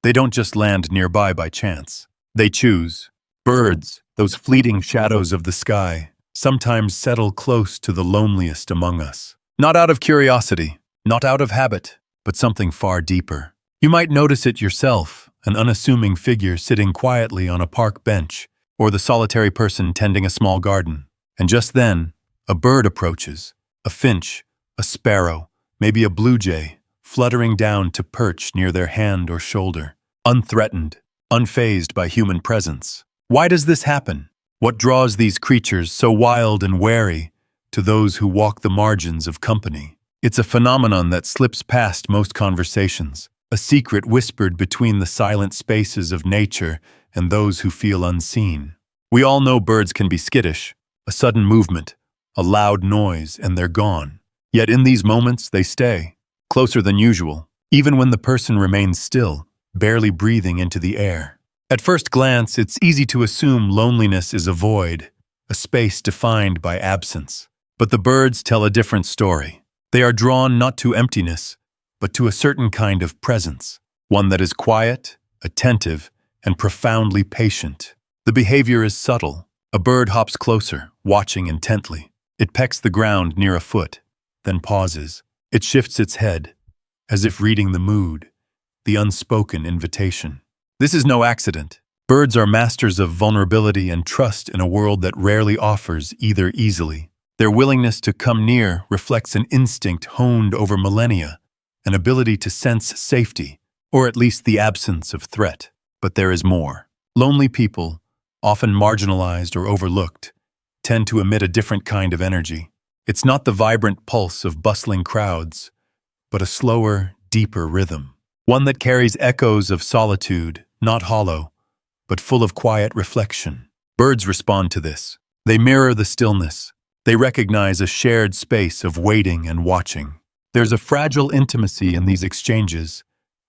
They don't just land nearby by chance. They choose. Birds, those fleeting shadows of the sky, sometimes settle close to the loneliest among us. Not out of curiosity, not out of habit, but something far deeper. You might notice it yourself, an unassuming figure sitting quietly on a park bench, or the solitary person tending a small garden. And just then, a bird approaches, a finch, a sparrow, maybe a blue jay, fluttering down to perch near their hand or shoulder, unthreatened, unfazed by human presence. Why does this happen? What draws these creatures so wild and wary to those who walk the margins of company? It's a phenomenon that slips past most conversations, a secret whispered between the silent spaces of nature and those who feel unseen. We all know birds can be skittish, a sudden movement, a loud noise, and they're gone. Yet in these moments, they stay, closer than usual, even when the person remains still, barely breathing into the air. At first glance, it's easy to assume loneliness is a void, a space defined by absence. But the birds tell a different story. They are drawn not to emptiness, but to a certain kind of presence, one that is quiet, attentive, and profoundly patient. The behavior is subtle. A bird hops closer, watching intently. It pecks the ground near a foot, then pauses. It shifts its head, as if reading the mood, the unspoken invitation. This is no accident. Birds are masters of vulnerability and trust in a world that rarely offers either easily. Their willingness to come near reflects an instinct honed over millennia, an ability to sense safety, or at least the absence of threat. But there is more. Lonely people, often marginalized or overlooked, tend to emit a different kind of energy. It's not the vibrant pulse of bustling crowds, but a slower, deeper rhythm. One that carries echoes of solitude, not hollow, but full of quiet reflection. Birds respond to this. They mirror the stillness. They recognize a shared space of waiting and watching. There's a fragile intimacy in these exchanges,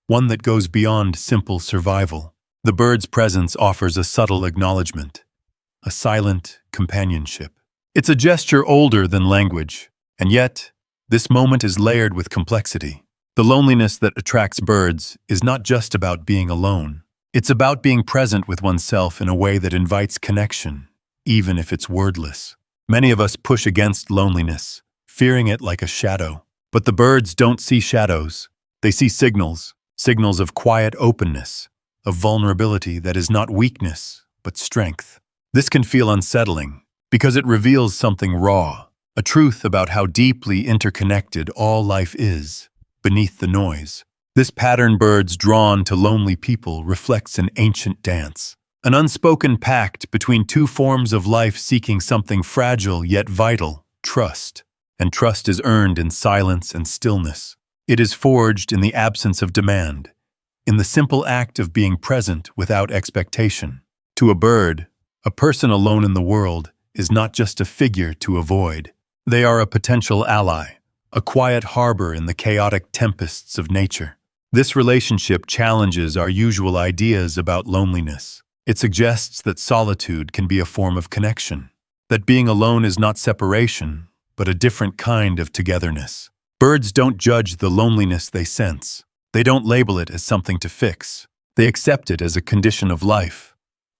one that goes beyond simple survival. The bird's presence offers a subtle acknowledgement, a silent companionship. It's a gesture older than language, and yet, this moment is layered with complexity. The loneliness that attracts birds is not just about being alone. It's about being present with oneself in a way that invites connection, even if it's wordless. Many of us push against loneliness, fearing it like a shadow. But the birds don't see shadows. They see signals, signals of quiet openness, of vulnerability that is not weakness, but strength. This can feel unsettling, because it reveals something raw, a truth about how deeply interconnected all life is, beneath the noise. This pattern birds drawn to lonely people reflects an ancient dance, an unspoken pact between two forms of life seeking something fragile yet vital, trust. And trust is earned in silence and stillness. It is forged in the absence of demand, in the simple act of being present without expectation. To a bird, a person alone in the world is not just a figure to avoid. They are a potential ally, a quiet harbor in the chaotic tempests of nature. This relationship challenges our usual ideas about loneliness. It suggests that solitude can be a form of connection, that being alone is not separation, but a different kind of togetherness. Birds don't judge the loneliness they sense. They don't label it as something to fix. They accept it as a condition of life,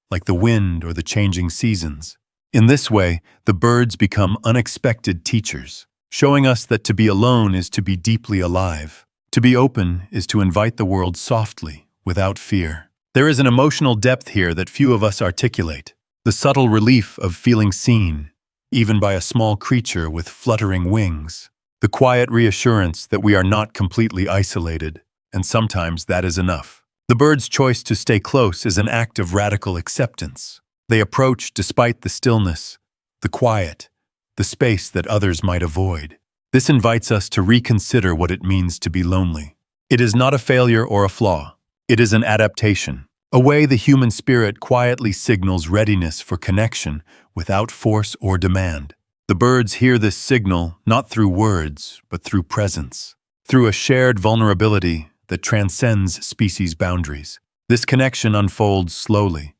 like the wind or the changing seasons. In this way, the birds become unexpected teachers, showing us that to be alone is to be deeply alive. To be open is to invite the world softly, without fear. There is an emotional depth here that few of us articulate, the subtle relief of feeling seen, even by a small creature with fluttering wings, the quiet reassurance that we are not completely isolated, and sometimes that is enough. The bird's choice to stay close is an act of radical acceptance. They approach despite the stillness, the quiet, the space that others might avoid. This invites us to reconsider what it means to be lonely. It is not a failure or a flaw. It is an adaptation, a way the human spirit quietly signals readiness for connection without force or demand. The birds hear this signal not through words, but through presence, through a shared vulnerability that transcends species boundaries. This connection unfolds slowly,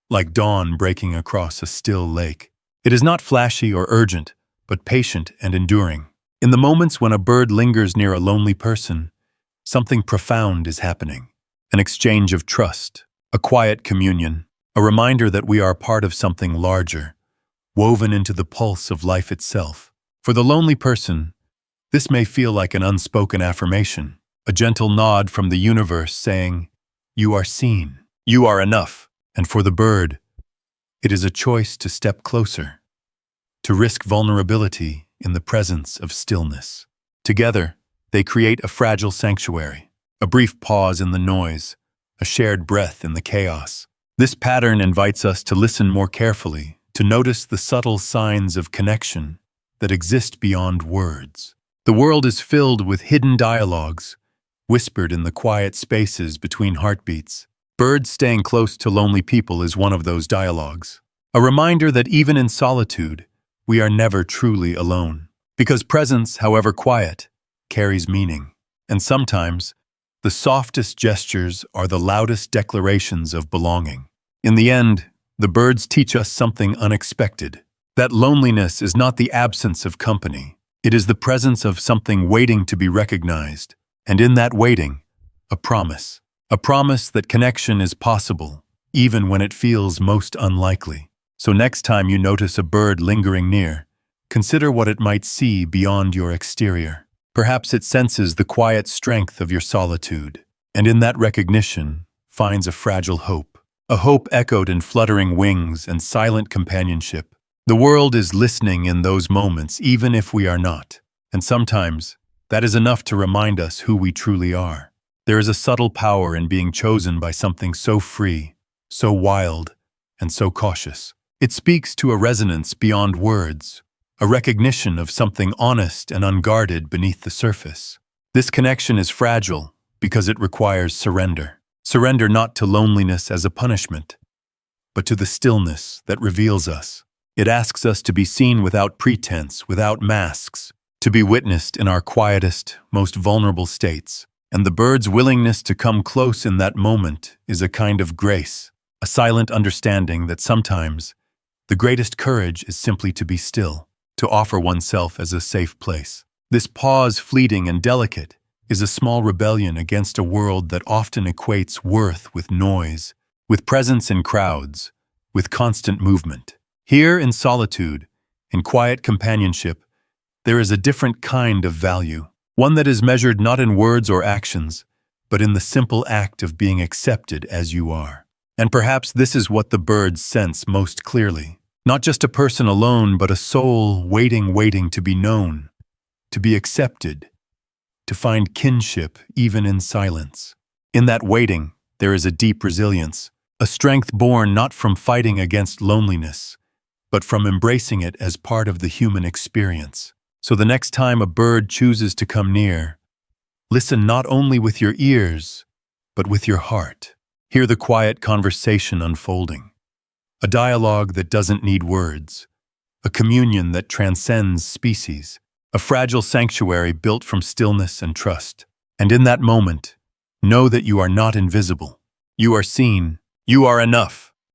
like dawn breaking across a still lake. It is not flashy or urgent, but patient and enduring. In the moments when a bird lingers near a lonely person, something profound is happening. an exchange of trust, a quiet communion, a reminder that we are part of something larger, woven into the pulse of life itself. For the lonely person, this may feel like an unspoken affirmation, a gentle nod from the universe saying, "You are seen, you are enough." And for the bird, it is a choice to step closer, to risk vulnerability in the presence of stillness. Together, they create a fragile sanctuary, a brief pause in the noise, a shared breath in the chaos. This pattern invites us to listen more carefully, to notice the subtle signs of connection that exist beyond words. The world is filled with hidden dialogues, whispered in the quiet spaces between heartbeats. Birds staying close to lonely people is one of those dialogues. A reminder that even in solitude, we are never truly alone. Because presence, however quiet, carries meaning. And sometimes, the softest gestures are the loudest declarations of belonging. In the end, the birds teach us something unexpected. That loneliness is not the absence of company. It is the presence of something waiting to be recognized. And in that waiting, a promise. A promise that connection is possible, even when it feels most unlikely. So next time you notice a bird lingering near, consider what it might see beyond your exterior. Perhaps it senses the quiet strength of your solitude, and in that recognition finds a fragile hope. A hope echoed in fluttering wings and silent companionship. The world is listening in those moments, even if we are not. And sometimes, that is enough to remind us who we truly are. There is a subtle power in being chosen by something so free, so wild, and so cautious. It speaks to a resonance beyond words, a recognition of something honest and unguarded beneath the surface. This connection is fragile because it requires surrender. Surrender not to loneliness as a punishment, but to the stillness that reveals us. It asks us to be seen without pretense, without masks, to be witnessed in our quietest, most vulnerable states. And the bird's willingness to come close in that moment is a kind of grace, a silent understanding that sometimes the greatest courage is simply to be still, to offer oneself as a safe place. This pause, fleeting and delicate, is a small rebellion against a world that often equates worth with noise, with presence in crowds, with constant movement. Here in solitude, in quiet companionship, there is a different kind of value, one that is measured not in words or actions, but in the simple act of being accepted as you are. And perhaps this is what the birds sense most clearly. Not just a person alone, but a soul waiting to be known, to be accepted, to find kinship even in silence. In that waiting, there is a deep resilience, a strength born not from fighting against loneliness, but from embracing it as part of the human experience. So the next time a bird chooses to come near, listen not only with your ears, but with your heart. Hear the quiet conversation unfolding. A dialogue that doesn't need words. A communion that transcends species. A fragile sanctuary built from stillness and trust. And in that moment, know that you are not invisible. You are seen. You are enough.